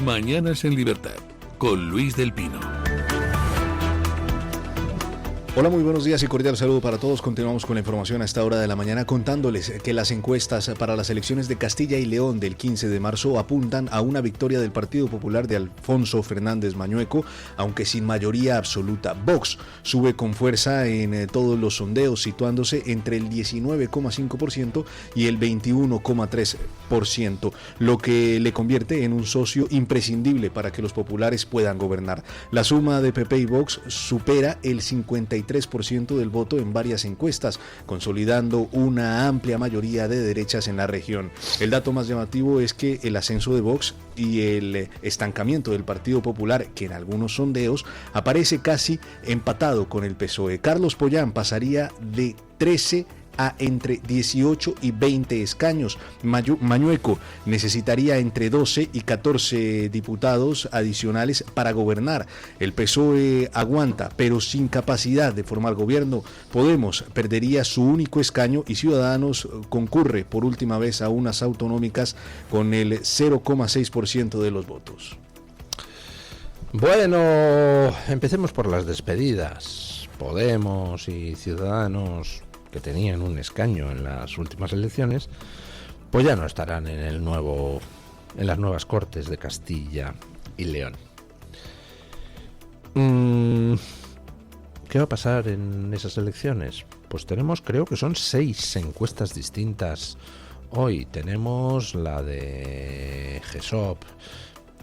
Mañanas en Libertad, con Luis del Pino. Hola, muy buenos días y cordial saludo para todos. Continuamos con la información a esta hora de la mañana contándoles que las encuestas para las elecciones de Castilla y León del 15 de marzo apuntan a una victoria del Partido Popular de Alfonso Fernández Mañueco, aunque sin mayoría absoluta. Vox sube con fuerza en todos los sondeos, situándose entre el 19,5% y el 21,3%, lo que le convierte en un socio imprescindible para que los populares puedan gobernar. La suma de PP y Vox supera el 53% del voto en varias encuestas, consolidando una amplia mayoría de derechas en la región. El dato más llamativo es que el ascenso de Vox y el estancamiento del Partido Popular, que en algunos sondeos aparece casi empatado con el PSOE. Carlos Pollán pasaría de 13 a entre 18 y 20 escaños. Mañueco necesitaría entre 12 y 14 diputados adicionales para gobernar. El PSOE aguanta, pero sin capacidad de formar gobierno. Podemos perdería su único escaño y Ciudadanos concurre por última vez a unas autonómicas con el 0,6% de los votos. Bueno, empecemos por las despedidas. Podemos y Ciudadanos, que tenían un escaño en las últimas elecciones, pues ya no estarán en las nuevas Cortes de Castilla y León. ¿Qué va a pasar en esas elecciones? Pues creo que son 6 encuestas distintas. Hoy tenemos la de GESOP,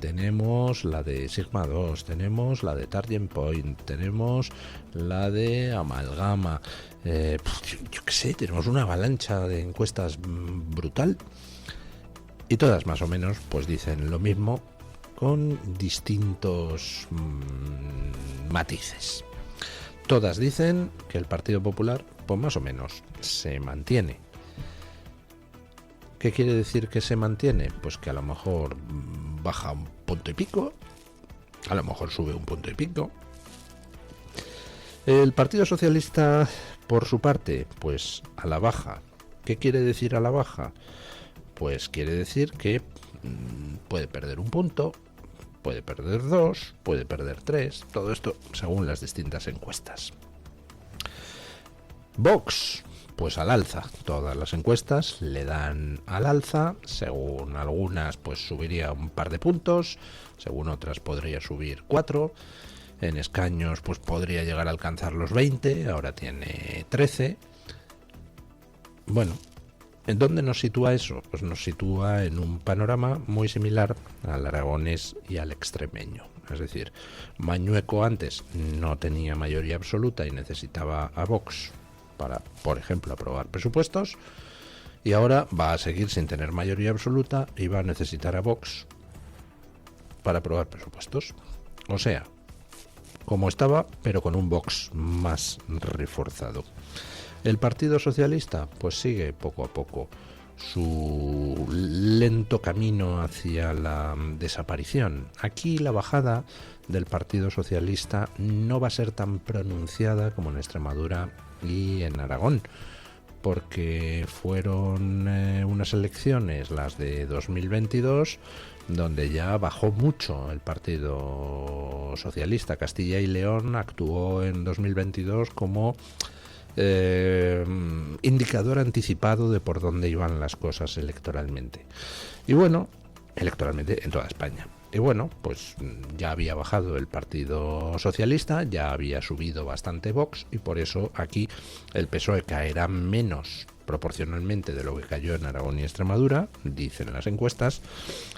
tenemos la de Sigma 2, tenemos la de Turning Point, tenemos la de Amalgama. Yo qué sé, tenemos una avalancha de encuestas brutal. Y todas más o menos pues dicen lo mismo con distintos matices. Todas dicen que el Partido Popular pues más o menos se mantiene. ¿Qué quiere decir que se mantiene? Pues que a lo mejor baja un punto y pico, a lo mejor sube un punto y pico. El Partido Socialista, por su parte, pues a la baja. ¿Qué quiere decir a la baja? Pues quiere decir que puede perder un punto, puede perder 2, puede perder 3, todo esto según las distintas encuestas. Vox, pues al alza. Todas las encuestas le dan al alza. Según algunas pues subiría un par de puntos, según otras podría subir 4. En escaños pues podría llegar a alcanzar los 20, ahora tiene 13. Bueno, ¿en dónde nos sitúa eso? Pues nos sitúa en un panorama muy similar al aragonés y al extremeño. Es decir, Mañueco antes no tenía mayoría absoluta y necesitaba a Vox para, por ejemplo, aprobar presupuestos, y ahora va a seguir sin tener mayoría absoluta y va a necesitar a Vox para aprobar presupuestos. O sea, como estaba, pero con un Vox más reforzado. El Partido Socialista pues sigue poco a poco su lento camino hacia la desaparición. Aquí la bajada del Partido Socialista no va a ser tan pronunciada como en Extremadura y en Aragón, porque fueron unas elecciones, las de 2022, donde ya bajó mucho el Partido Socialista. Castilla y León actuó en 2022 como indicador anticipado de por dónde iban las cosas electoralmente. Y bueno, electoralmente en toda España. Y bueno, pues ya había bajado el Partido Socialista, ya había subido bastante Vox, y por eso aquí el PSOE caerá menos proporcionalmente de lo que cayó en Aragón y Extremadura, dicen las encuestas,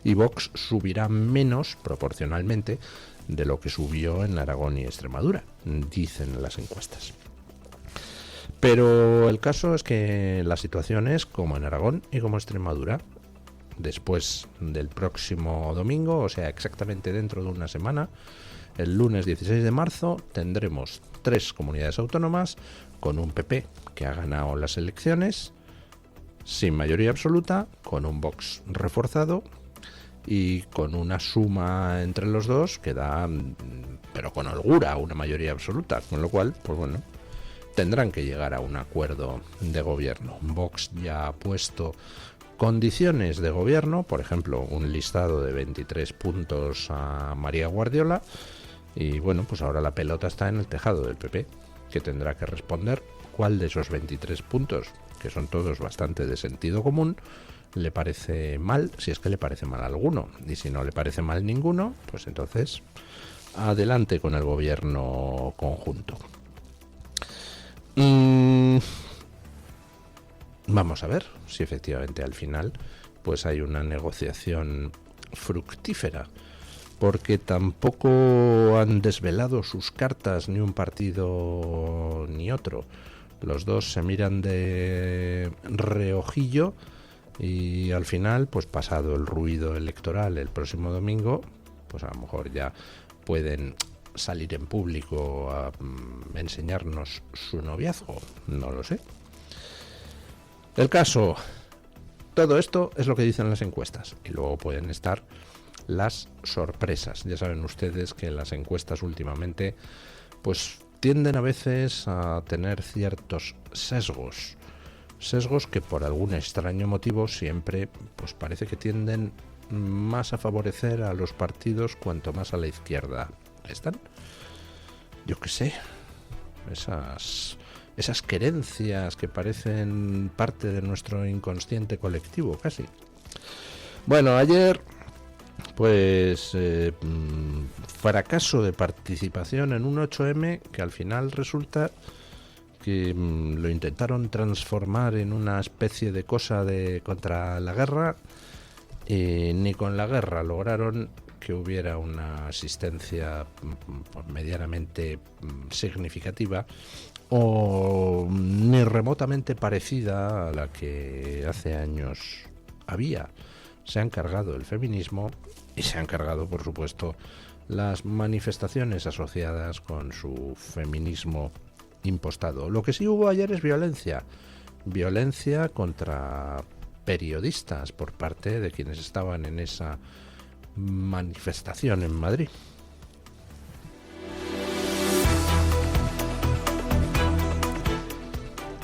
y Vox subirá menos proporcionalmente de lo que subió en Aragón y Extremadura, dicen las encuestas. Pero el caso es que la situación es como en Aragón y como en Extremadura. Después del próximo domingo, o sea, exactamente dentro de una semana, el lunes 16 de marzo, tendremos 3 comunidades autónomas con un PP que ha ganado las elecciones, sin mayoría absoluta, con un Vox reforzado y con una suma entre los dos que da, pero con holgura, una mayoría absoluta, con lo cual, pues bueno, tendrán que llegar a un acuerdo de gobierno. Vox ya ha puesto condiciones de gobierno, por ejemplo, un listado de 23 puntos a María Guardiola, y bueno, pues ahora la pelota está en el tejado del PP, que tendrá que responder cuál de esos 23 puntos, que son todos bastante de sentido común, le parece mal, si es que le parece mal alguno, y si no le parece mal ninguno, pues entonces adelante con el gobierno conjunto. Vamos a ver si efectivamente al final pues hay una negociación fructífera, porque tampoco han desvelado sus cartas ni un partido ni otro. Los dos se miran de reojillo y al final, pues pasado el ruido electoral el próximo domingo, pues a lo mejor ya pueden salir en público a enseñarnos su noviazgo, no lo sé. El caso, todo esto es lo que dicen las encuestas, y luego pueden estar las sorpresas. Ya saben ustedes que las encuestas últimamente pues tienden a veces a tener ciertos sesgos que por algún extraño motivo siempre pues parece que tienden más a favorecer a los partidos cuanto más a la izquierda están. Yo qué sé, esas querencias que parecen parte de nuestro inconsciente colectivo casi. Bueno, ayer pues fracaso de participación en un 8M que al final resulta que lo intentaron transformar en una especie de cosa de contra la guerra, y ni con la guerra lograron que hubiera una asistencia medianamente significativa o ni remotamente parecida a la que hace años había. Se han cargado el feminismo y se han cargado, por supuesto, las manifestaciones asociadas con su feminismo impostado. Lo que sí hubo ayer es violencia contra periodistas por parte de quienes estaban en esa manifestación en Madrid.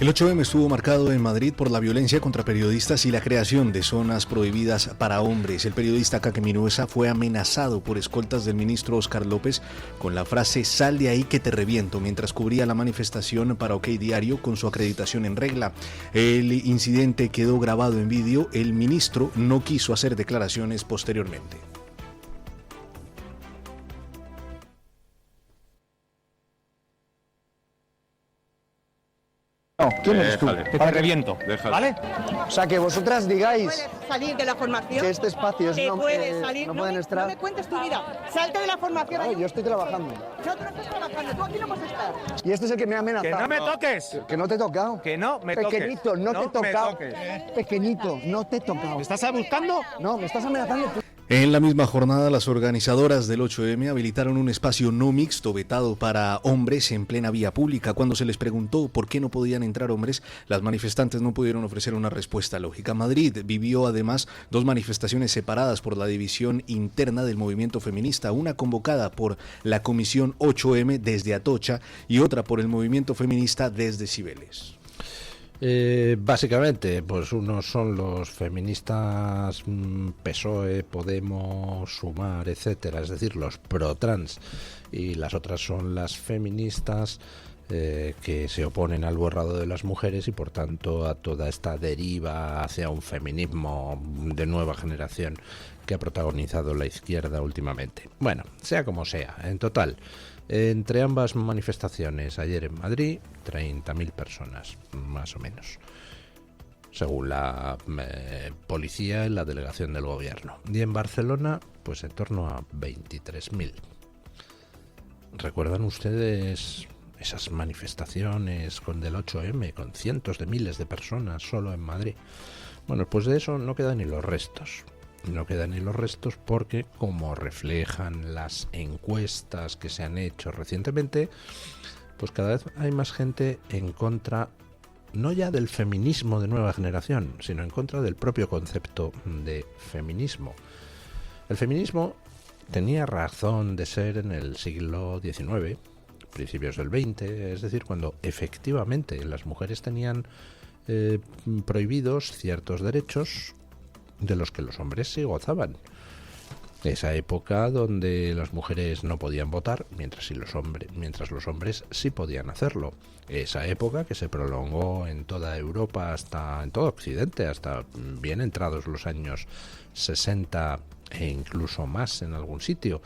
El 8M estuvo marcado en Madrid por la violencia contra periodistas y la creación de zonas prohibidas para hombres. El periodista Kake Minuesa fue amenazado por escoltas del ministro Óscar López con la frase "sal de ahí que te reviento", mientras cubría la manifestación para OK Diario con su acreditación en regla. El incidente quedó grabado en vídeo. El ministro no quiso hacer declaraciones posteriormente. No, ¿quién eres tú? Déjale. Que te reviento, Déjale. ¿vale? O sea, que vosotras digáis Puedes salir de la formación. que este espacio es Que no, puedes salir. no pueden estar. No me cuentes tu vida. Salte de la formación. No, yo estoy trabajando. No, tú no estás trabajando. Tú aquí no puedes estar. Y este es el que me ha amenazado. ¡Que no me toques! Que no te he tocado. ¡Que no me toques! Pequeñito, no te he me tocado. toques. Pequeñito, no te he tocado. ¿Me estás buscando? No, me estás amenazando. En la misma jornada, las organizadoras del 8M habilitaron un espacio no mixto vetado para hombres en plena vía pública. Cuando se les preguntó por qué no podían entrar hombres, las manifestantes no pudieron ofrecer una respuesta lógica. Madrid vivió además dos manifestaciones separadas por la división interna del movimiento feminista, una convocada por la Comisión 8M desde Atocha y otra por el movimiento feminista desde Cibeles. Básicamente, pues unos son los feministas PSOE, Podemos, Sumar, etcétera, es decir, los pro-trans, y las otras son las feministas que se oponen al borrado de las mujeres y por tanto a toda esta deriva hacia un feminismo de nueva generación que ha protagonizado la izquierda últimamente. Bueno, sea como sea, en total, entre ambas manifestaciones ayer en Madrid, 30.000 personas, más o menos, según la policía en la delegación del gobierno. Y en Barcelona, pues en torno a 23.000. ¿Recuerdan ustedes esas manifestaciones con del 8M, con cientos de miles de personas solo en Madrid? Bueno, pues de eso no quedan ni los restos. No quedan ni los restos porque, como reflejan las encuestas que se han hecho recientemente, pues cada vez hay más gente en contra, no ya del feminismo de nueva generación, sino en contra del propio concepto de feminismo. El feminismo tenía razón de ser en el siglo XIX, principios del 20, es decir, cuando efectivamente las mujeres tenían prohibidos ciertos derechos de los que los hombres sí gozaban. Esa época donde las mujeres no podían votar, mientras los hombres sí podían hacerlo. Esa época que se prolongó en toda Europa, en todo Occidente, hasta bien entrados los años 60 e incluso más en algún sitio,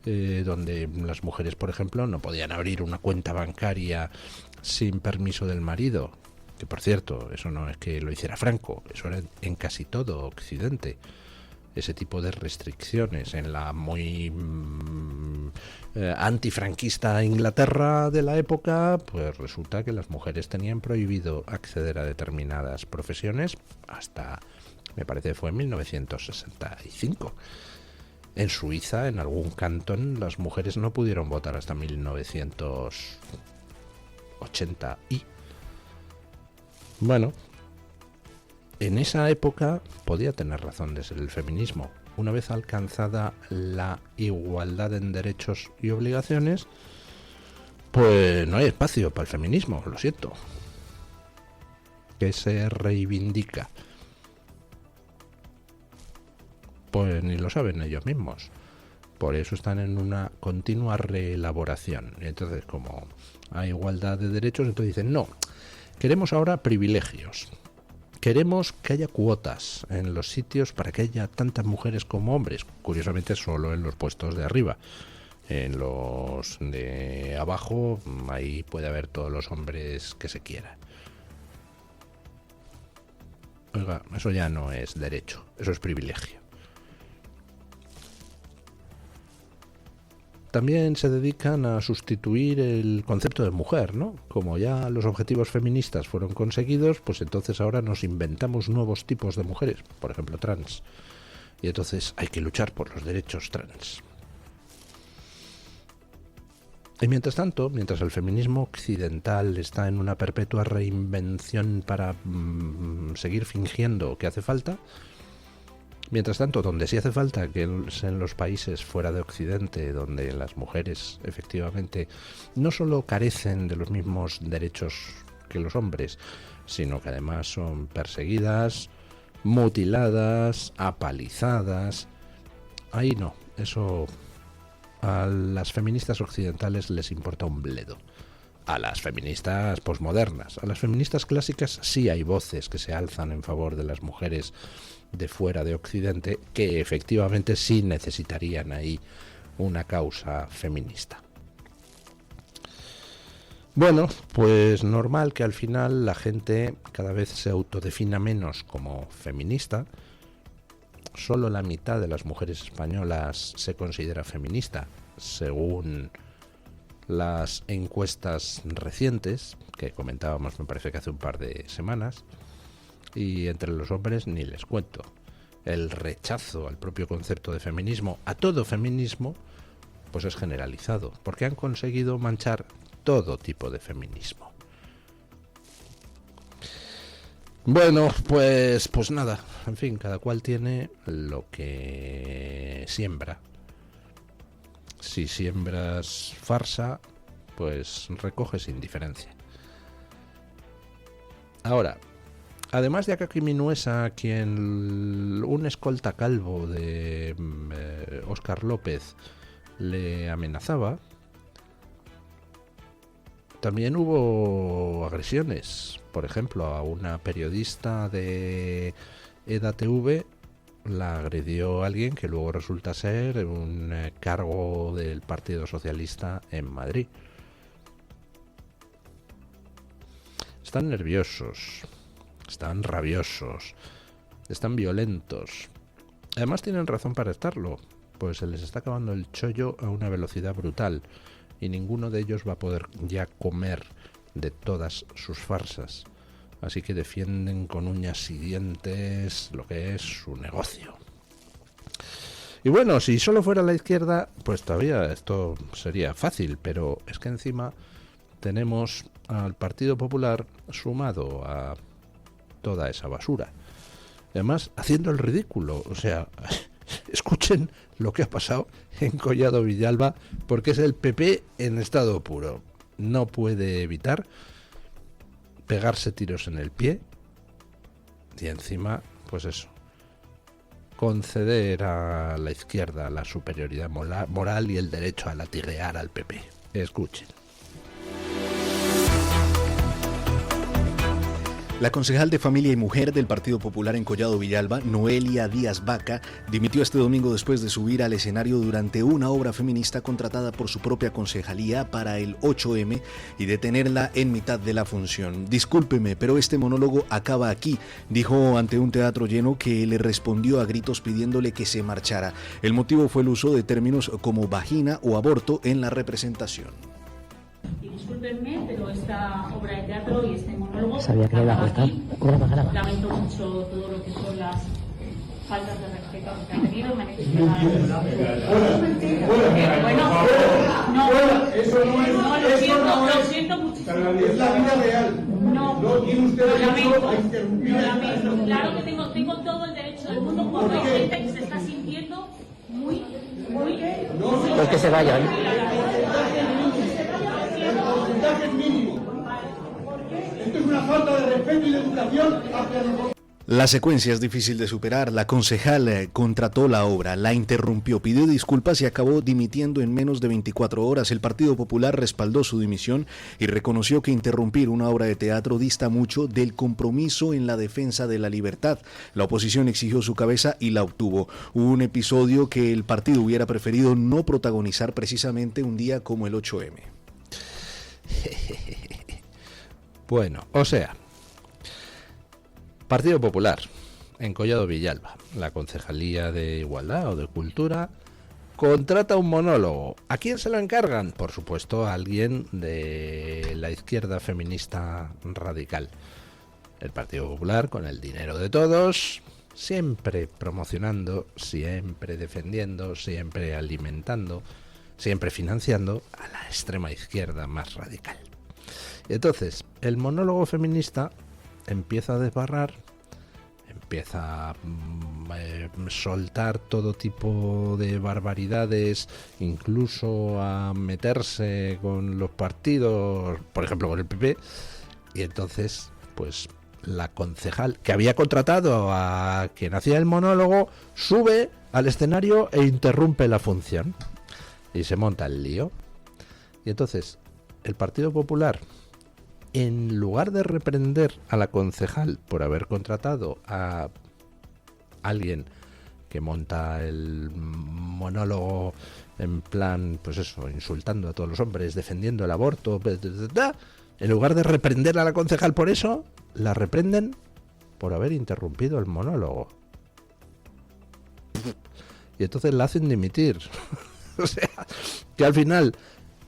donde las mujeres, por ejemplo, no podían abrir una cuenta bancaria sin permiso del marido. Que, por cierto, eso no es que lo hiciera Franco, eso era en casi todo Occidente. Ese tipo de restricciones en la muy antifranquista Inglaterra de la época, pues resulta que las mujeres tenían prohibido acceder a determinadas profesiones hasta, me parece que fue en 1965. En Suiza, en algún cantón, las mujeres no pudieron votar hasta 1980 y... Bueno, en esa época podía tener razón desde el feminismo. Una vez alcanzada la igualdad en derechos y obligaciones, pues no hay espacio para el feminismo, lo siento. ¿Qué se reivindica? Pues ni lo saben ellos mismos. Por eso están en una continua reelaboración. Entonces, como hay igualdad de derechos, entonces dicen, no, queremos ahora privilegios. Queremos que haya cuotas en los sitios para que haya tantas mujeres como hombres. Curiosamente, solo en los puestos de arriba. En los de abajo, ahí puede haber todos los hombres que se quiera. Oiga, eso ya no es derecho, eso es privilegio. También se dedican a sustituir el concepto de mujer, ¿no? Como ya los objetivos feministas fueron conseguidos, pues entonces ahora nos inventamos nuevos tipos de mujeres, por ejemplo trans. Y entonces hay que luchar por los derechos trans. Y mientras tanto, mientras el feminismo occidental está en una perpetua reinvención para seguir fingiendo que hace falta, mientras tanto, donde sí hace falta, que es en los países fuera de Occidente, donde las mujeres efectivamente no solo carecen de los mismos derechos que los hombres, sino que además son perseguidas, mutiladas, apalizadas. Ahí no, eso a las feministas occidentales les importa un bledo. A las feministas posmodernas, a las feministas clásicas sí hay voces que se alzan en favor de las mujeres de fuera de Occidente, que efectivamente sí necesitarían ahí una causa feminista. Bueno, pues normal que al final la gente cada vez se autodefina menos como feminista. Solo la mitad de las mujeres españolas se considera feminista, según las encuestas recientes que comentábamos, me parece que hace un par de semanas. Y entre los hombres ni les cuento. El rechazo al propio concepto de feminismo, a todo feminismo, pues es generalizado, porque han conseguido manchar todo tipo de feminismo. Bueno, pues nada, en fin, cada cual tiene lo que siembra. Si siembras farsa, pues recoges indiferencia. Ahora, además de Akaki Minuesa, quien un escolta calvo de Óscar López le amenazaba, también hubo agresiones. Por ejemplo, a una periodista de EDATV la agredió alguien que luego resulta ser un cargo del Partido Socialista en Madrid. Están nerviosos. Están rabiosos, están violentos. Además tienen razón para estarlo, pues se les está acabando el chollo a una velocidad brutal y ninguno de ellos va a poder ya comer de todas sus farsas. Así que defienden con uñas y dientes lo que es su negocio. Y bueno, si solo fuera la izquierda, pues todavía esto sería fácil, pero es que encima tenemos al Partido Popular sumado a toda esa basura. Además, haciendo el ridículo. O sea, escuchen lo que ha pasado en Collado Villalba, porque es el PP en estado puro. no puede evitar pegarse tiros en el pie y encima, pues eso, conceder a la izquierda la superioridad moral y el derecho a latiguear al PP. Escuchen. La concejal de Familia y Mujer del Partido Popular en Collado Villalba, Noelia Díaz Vaca, dimitió este domingo después de subir al escenario durante una obra feminista contratada por su propia concejalía para el 8M y detenerla en mitad de la función. Discúlpeme, pero este monólogo acaba aquí, dijo ante un teatro lleno que le respondió a gritos pidiéndole que se marchara. El motivo fue el uso de términos como vagina o aborto en la representación. Y discúlpenme, pero esta obra de teatro y este monólogo sabía que iba a cortar. Lamento mucho todo lo que son las faltas de respeto que ha tenido. Me han hecho lo siento muchísimo. Es la vida real. No tiene usted derecho a interrumpir. Claro que tengo todo el derecho del mundo cuando hay gente que se está sintiendo muy. Pues que se vayan. Porcentaje mínimo. Esto es una falta de respeto y de educación hacia nosotros. La secuencia es difícil de superar. La concejal contrató la obra, la interrumpió, pidió disculpas y acabó dimitiendo en menos de 24 horas. El Partido Popular respaldó su dimisión y reconoció que interrumpir una obra de teatro dista mucho del compromiso en la defensa de la libertad. La oposición exigió su cabeza y la obtuvo. Hubo un episodio que el partido hubiera preferido no protagonizar precisamente un día como el 8M. Bueno, o sea, Partido Popular en Collado Villalba, la Concejalía de Igualdad o de Cultura contrata un monólogo. ¿A quién se lo encargan? Por supuesto, a alguien de la izquierda feminista radical. El Partido Popular, con el dinero de todos, siempre promocionando, siempre defendiendo, siempre alimentando, siempre financiando a la extrema izquierda más radical. Y entonces, el monólogo feminista empieza a desbarrar, empieza a soltar todo tipo de barbaridades, incluso a meterse con los partidos, por ejemplo con el PP, y entonces, pues la concejal que había contratado a quien hacía el monólogo sube al escenario e interrumpe la función y se monta el lío. Y entonces el Partido Popular, en lugar de reprender a la concejal por haber contratado a alguien que monta el monólogo en plan, pues eso, insultando a todos los hombres, defendiendo el aborto, en lugar de reprender a la concejal por eso, la reprenden por haber interrumpido el monólogo. Y entonces la hacen dimitir. O sea, que al final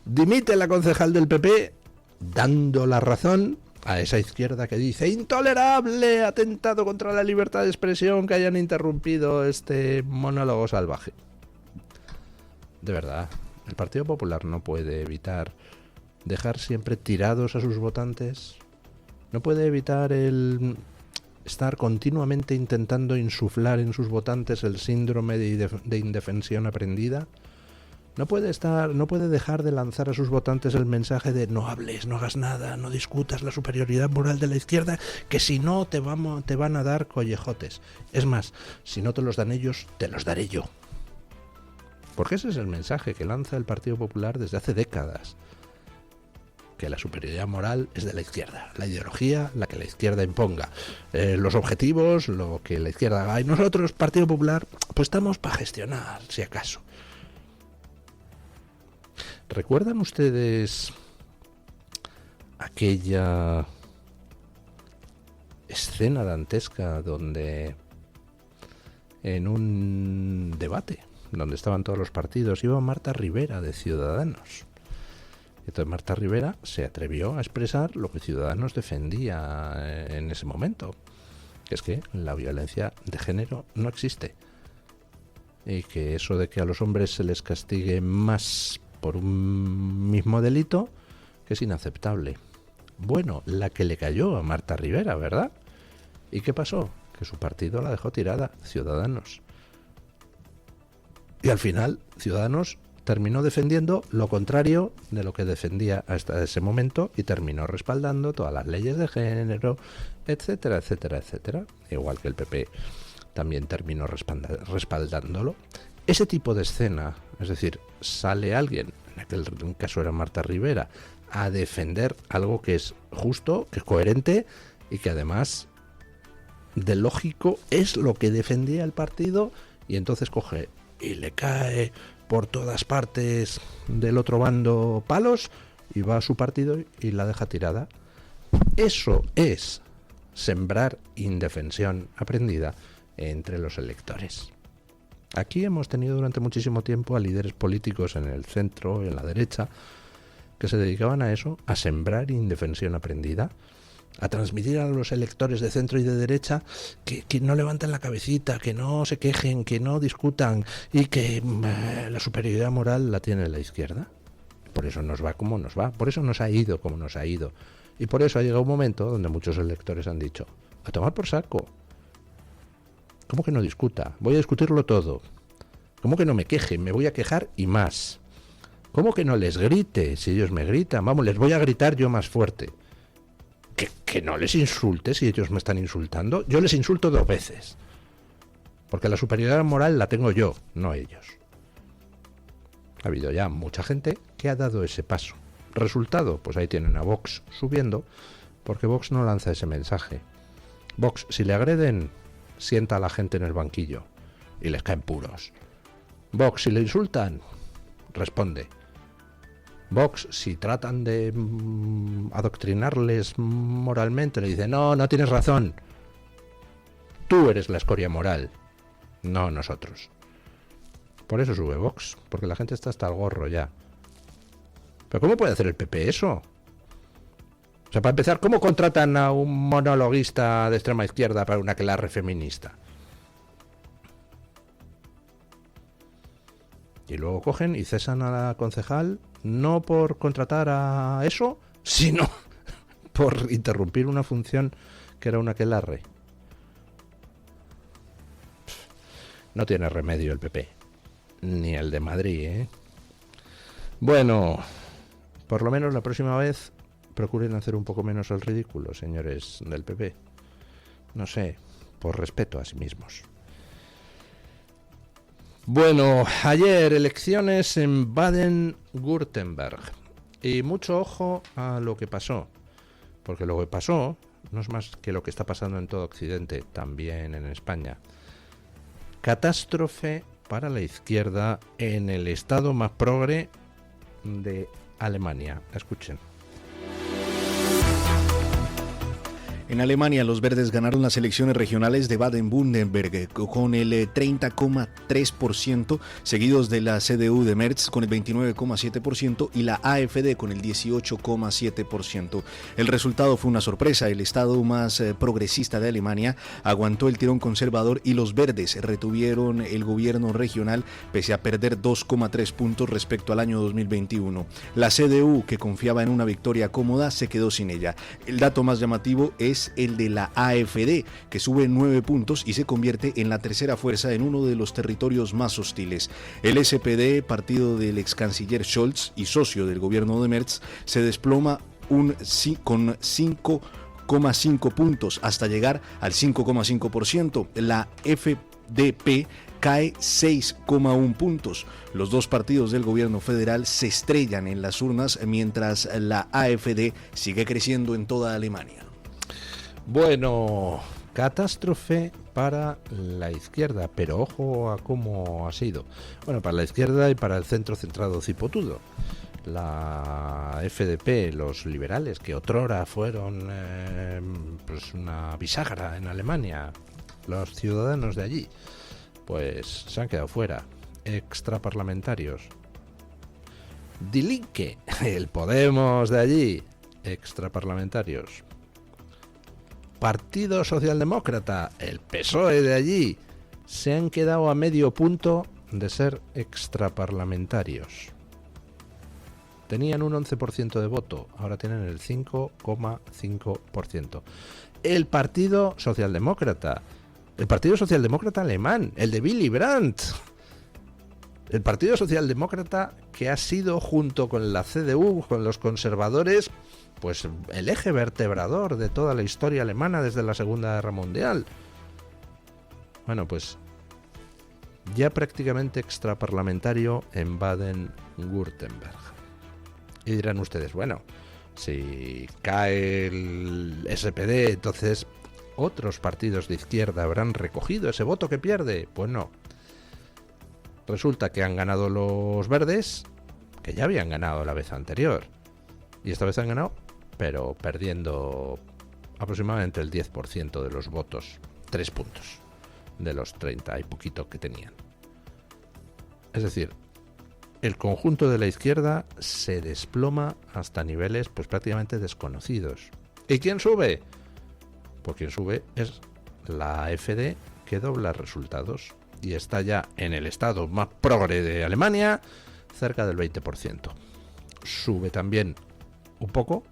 dimite la concejal del PP dando la razón a esa izquierda que dice intolerable, atentado contra la libertad de expresión que hayan interrumpido este monólogo salvaje. De verdad, el Partido Popular no puede evitar dejar siempre tirados a sus votantes, no puede evitar el estar continuamente intentando insuflar en sus votantes el síndrome de indefensión aprendida. No puede dejar de lanzar a sus votantes el mensaje de no hables, no hagas nada, no discutas la superioridad moral de la izquierda, que si no te van a dar collejotes. Es más, si no te los dan ellos, te los daré yo. Porque ese es el mensaje que lanza el Partido Popular desde hace décadas. Que la superioridad moral es de la izquierda, la ideología, la que la izquierda imponga, los objetivos, lo que la izquierda haga. Y nosotros, Partido Popular, pues estamos para gestionar, si acaso. ¿Recuerdan ustedes aquella escena dantesca donde en un debate donde estaban todos los partidos iba Marta Rivera de Ciudadanos? Entonces Marta Rivera se atrevió a expresar lo que Ciudadanos defendía en ese momento, que es que la violencia de género no existe y que eso de que a los hombres se les castigue más por un mismo delito, que es inaceptable. Bueno, la que le cayó a Marta Rivera, ¿verdad? ¿Y qué pasó? Que su partido la dejó tirada, Ciudadanos. Y al final, Ciudadanos terminó defendiendo lo contrario de lo que defendía hasta ese momento y terminó respaldando todas las leyes de género, etcétera, etcétera, etcétera. Igual que el PP también terminó respaldándolo. Ese tipo de escena, es decir, sale alguien, en aquel caso era Marta Rivera, a defender algo que es justo, que es coherente y que además de lógico es lo que defendía el partido, y entonces coge y le cae por todas partes del otro bando palos y va a su partido y la deja tirada. Eso es sembrar indefensión aprendida entre los electores. Aquí hemos tenido durante muchísimo tiempo a líderes políticos en el centro y en la derecha que se dedicaban a eso, a sembrar indefensión aprendida, a transmitir a los electores de centro y de derecha que no levanten la cabecita, que no se quejen, que no discutan y que la superioridad moral la tiene la izquierda. Por eso nos va como nos va, por eso nos ha ido como nos ha ido. Y por eso ha llegado un momento donde muchos electores han dicho: a tomar por saco. ¿Cómo que no discuta? Voy a discutirlo todo. ¿Cómo que no me queje? Me voy a quejar y más. ¿Cómo que no les grite si ellos me gritan? Vamos, les voy a gritar yo más fuerte. Que no les insulte si ellos me están insultando. Yo les insulto 2 veces. Porque la superioridad moral la tengo yo, no ellos. Ha habido ya mucha gente que ha dado ese paso. Resultado, pues ahí tienen a Vox subiendo, porque Vox no lanza ese mensaje. Vox, si le agreden, sienta a la gente en el banquillo y les caen puros. Vox, si le insultan, responde. Vox, si tratan de adoctrinarles moralmente, le dice: no tienes razón. Tú eres la escoria moral, no nosotros. Por eso sube Vox, porque la gente está hasta el gorro ya. ¿Pero cómo puede hacer el PP eso? O sea, para empezar, ¿cómo contratan a un monologuista de extrema izquierda para una aquelarre feminista? Y luego cogen y cesan a la concejal, no por contratar a eso, sino por interrumpir una función que era un aquelarre. No tiene remedio el PP, ni el de Madrid, ¿eh? Bueno, por lo menos la próxima vez procuren hacer un poco menos el ridículo, señores del PP. No sé, por respeto a sí mismos. Bueno, ayer elecciones en Baden-Württemberg. Y mucho ojo a lo que pasó. Porque lo que pasó no es más que lo que está pasando en todo Occidente, también en España. Catástrofe para la izquierda en el estado más progre de Alemania. Escuchen. En Alemania, los verdes ganaron las elecciones regionales de Baden-Württemberg con el 30,3%, seguidos de la CDU de Merz con el 29,7% y la AfD con el 18,7%. El resultado fue una sorpresa. El estado más progresista de Alemania aguantó el tirón conservador y los verdes retuvieron el gobierno regional pese a perder 2,3 puntos respecto al año 2021. La CDU, que confiaba en una victoria cómoda, se quedó sin ella. El dato más llamativo es el de la AfD, que sube 9 puntos y se convierte en la tercera fuerza en uno de los territorios más hostiles. El SPD, partido del ex canciller Scholz y socio del gobierno de Merz, se desploma con 5,5 puntos hasta llegar al 5,5%. La FDP cae 6,1 puntos. Los dos partidos del gobierno federal se estrellan en las urnas mientras la AfD sigue creciendo en toda Alemania. Bueno, catástrofe para la izquierda, pero ojo a cómo ha sido. Bueno, para la izquierda y para el centro centrado cipotudo. La FDP, los liberales, que otrora fueron pues una bisagra en Alemania, los ciudadanos de allí, pues se han quedado fuera, extraparlamentarios. Die Linke, el Podemos de allí, extraparlamentarios. Partido Socialdemócrata, el PSOE de allí, se han quedado a medio punto de ser extraparlamentarios. Tenían un 11% de voto, ahora tienen el 5,5%. El Partido Socialdemócrata alemán, el de Willy Brandt, El Partido Socialdemócrata, que ha sido, junto con la CDU, con los conservadores, pues el eje vertebrador de toda la historia alemana desde la Segunda Guerra Mundial. Bueno, pues ya prácticamente extraparlamentario en Baden-Württemberg. Y dirán ustedes, bueno, si cae el SPD, entonces otros partidos de izquierda habrán recogido ese voto que pierde. Pues no. Resulta que han ganado los verdes, que ya habían ganado la vez anterior. Y esta vez han ganado, pero perdiendo aproximadamente el 10% de los votos. 3 puntos de los 30 y poquito que tenían. Es decir, el conjunto de la izquierda se desploma hasta niveles pues prácticamente desconocidos. ¿Y quién sube? Pues quien sube es la AfD, que dobla resultados y está ya en el estado más progre de Alemania, cerca del 20%. Sube también un poco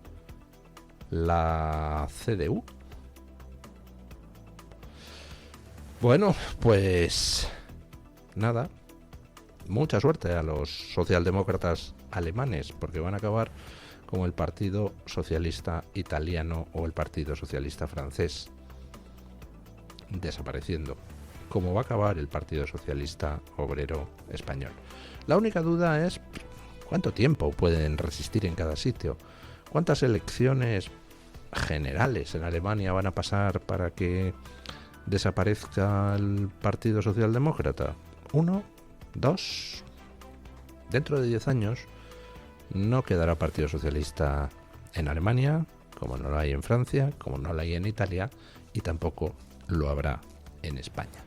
la CDU. Bueno, pues nada, mucha suerte a los socialdemócratas alemanes, porque van a acabar como el Partido Socialista Italiano o el Partido Socialista Francés, desapareciendo, como va a acabar el Partido Socialista Obrero Español. La única duda es cuánto tiempo pueden resistir en cada sitio, cuántas elecciones generales en Alemania van a pasar para que desaparezca el Partido Socialdemócrata. 1, 2, dentro de 10 años no quedará Partido Socialista en Alemania, como no lo hay en Francia, como no lo hay en Italia, y tampoco lo habrá en España.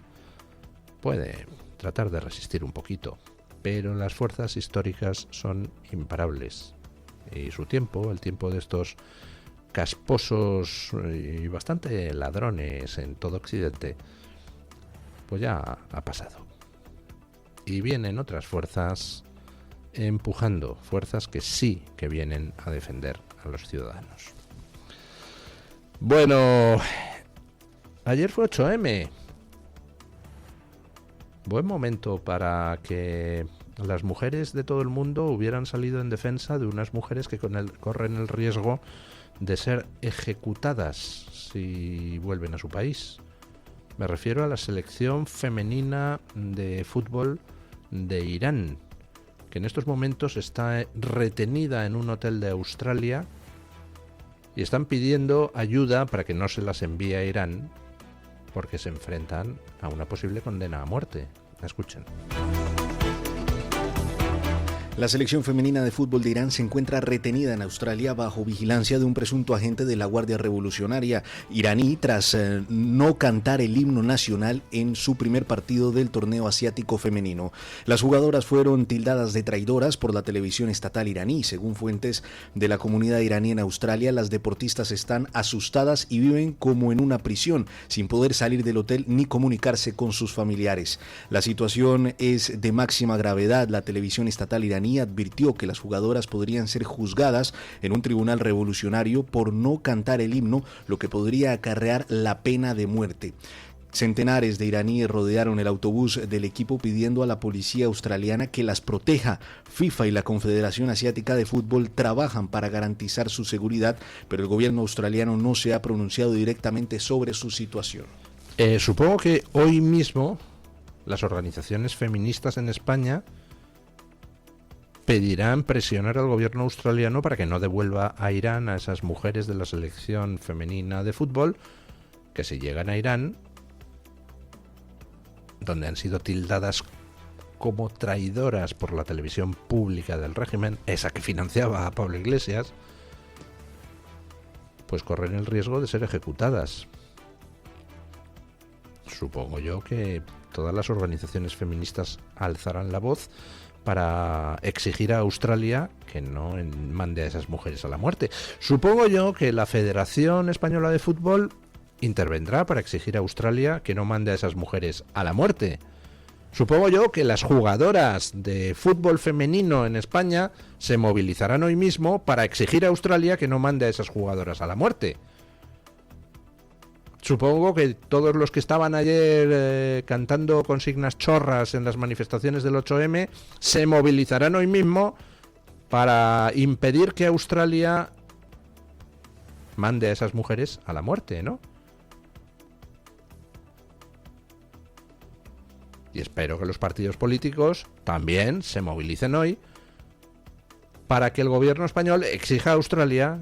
Puede tratar de resistir un poquito, pero las fuerzas históricas son imparables, y su tiempo, el tiempo de estos casposos y bastante ladrones en todo Occidente, pues ya ha pasado. Y vienen otras fuerzas empujando, fuerzas que sí que vienen a defender a los ciudadanos. Bueno, ayer fue 8M. Buen momento para que las mujeres de todo el mundo hubieran salido en defensa de unas mujeres que corren el riesgo de ser ejecutadas si vuelven a su país. Me refiero a la selección femenina de fútbol de Irán, que en estos momentos está retenida en un hotel de Australia y están pidiendo ayuda para que no se las envíe a Irán, porque se enfrentan a una posible condena a muerte. Escuchen. La selección femenina de fútbol de Irán se encuentra retenida en Australia bajo vigilancia de un presunto agente de la Guardia Revolucionaria iraní tras no cantar el himno nacional en su primer partido del torneo asiático femenino. Las jugadoras fueron tildadas de traidoras por la televisión estatal iraní. Según fuentes de la comunidad iraní en Australia, las deportistas están asustadas y viven como en una prisión, sin poder salir del hotel ni comunicarse con sus familiares. La situación es de máxima gravedad. La televisión estatal iraní advirtió que las jugadoras podrían ser juzgadas en un tribunal revolucionario por no cantar el himno, lo que podría acarrear la pena de muerte. Centenares de iraníes rodearon el autobús del equipo pidiendo a la policía australiana que las proteja. FIFA y la Confederación Asiática de Fútbol trabajan para garantizar su seguridad, pero el gobierno australiano no se ha pronunciado directamente sobre su situación. Supongo que hoy mismo las organizaciones feministas en España pedirán presionar al gobierno australiano para que no devuelva a Irán a esas mujeres de la selección femenina de fútbol, que si llegan a Irán, donde han sido tildadas como traidoras por la televisión pública del régimen, esa que financiaba a Pablo Iglesias, pues corren el riesgo de ser ejecutadas. Supongo yo que todas las organizaciones feministas alzarán la voz para exigir a Australia que no mande a esas mujeres a la muerte. Supongo yo que la Federación Española de Fútbol intervendrá para exigir a Australia que no mande a esas mujeres a la muerte. Supongo yo que las jugadoras de fútbol femenino en España se movilizarán hoy mismo para exigir a Australia que no mande a esas jugadoras a la muerte. Supongo que todos los que estaban ayer cantando consignas chorras en las manifestaciones del 8M se movilizarán hoy mismo para impedir que Australia mande a esas mujeres a la muerte, ¿no? Y espero que los partidos políticos también se movilicen hoy para que el gobierno español exija a Australia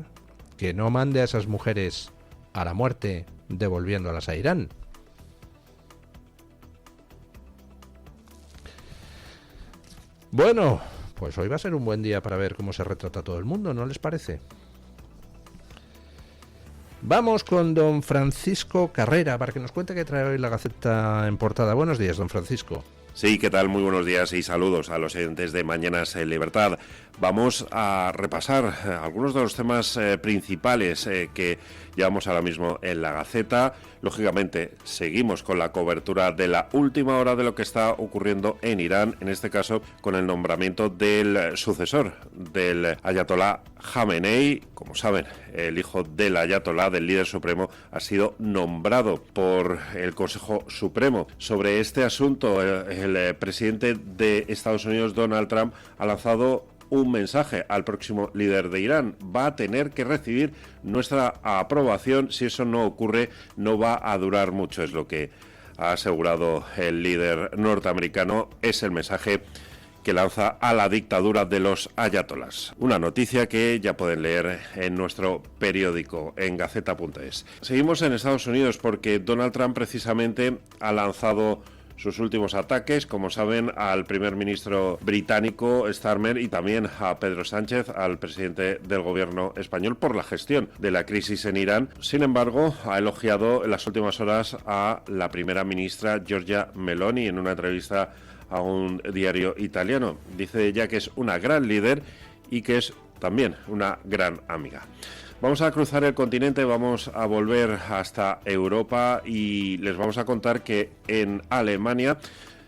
que no mande a esas mujeres a la muerte devolviéndolas a Irán. Bueno, pues hoy va a ser un buen día para ver cómo se retrata todo el mundo, ¿no les parece? Vamos con don Francisco Carrera para que nos cuente qué trae hoy la Gaceta en portada. Buenos días, don Francisco. Sí, ¿qué tal? Muy buenos días y saludos a los oyentes de Mañanas en Libertad. Vamos a repasar algunos de los temas principales que llevamos ahora mismo en la Gaceta. Lógicamente, seguimos con la cobertura de la última hora de lo que está ocurriendo en Irán, en este caso con el nombramiento del sucesor del ayatolá Jamenei. Como saben, el hijo del ayatolá, del líder supremo, ha sido nombrado por el Consejo Supremo. Sobre este asunto, el presidente de Estados Unidos, Donald Trump, ha lanzado un mensaje al próximo líder de Irán. Va a tener que recibir nuestra aprobación. Si eso no ocurre, no va a durar mucho, es lo que ha asegurado el líder norteamericano. Es el mensaje que lanza a la dictadura de los ayatolás. Una noticia que ya pueden leer en nuestro periódico, en gaceta.es. Seguimos en Estados Unidos porque Donald Trump precisamente ha lanzado sus últimos ataques, como saben, al primer ministro británico Starmer y también a Pedro Sánchez, al presidente del gobierno español, por la gestión de la crisis en Irán. Sin embargo, ha elogiado en las últimas horas a la primera ministra Giorgia Meloni en una entrevista a un diario italiano. Dice ella que es una gran líder y que es también una gran amiga. Vamos a cruzar el continente, vamos a volver hasta Europa y les vamos a contar que en Alemania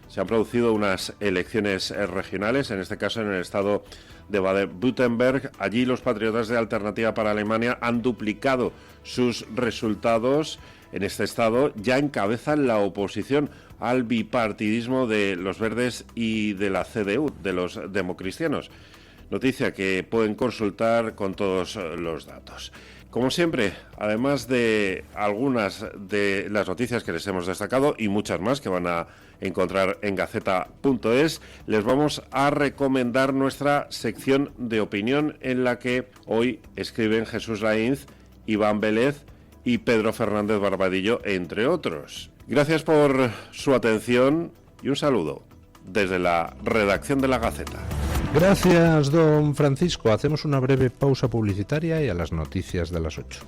se han producido unas elecciones regionales, en este caso en el estado de Baden-Württemberg. Allí los patriotas de Alternativa para Alemania han duplicado sus resultados. En este estado ya encabezan la oposición al bipartidismo de los verdes y de la CDU, de los democristianos. Noticia que pueden consultar con todos los datos. Como siempre, además de algunas de las noticias que les hemos destacado y muchas más que van a encontrar en gaceta.es, les vamos a recomendar nuestra sección de opinión en la que hoy escriben Jesús Lainz, Iván Vélez y Pedro Fernández Barbadillo, entre otros. Gracias por su atención y un saludo desde la redacción de la Gaceta. Gracias, don Francisco. Hacemos una breve pausa publicitaria y a las noticias de las 8.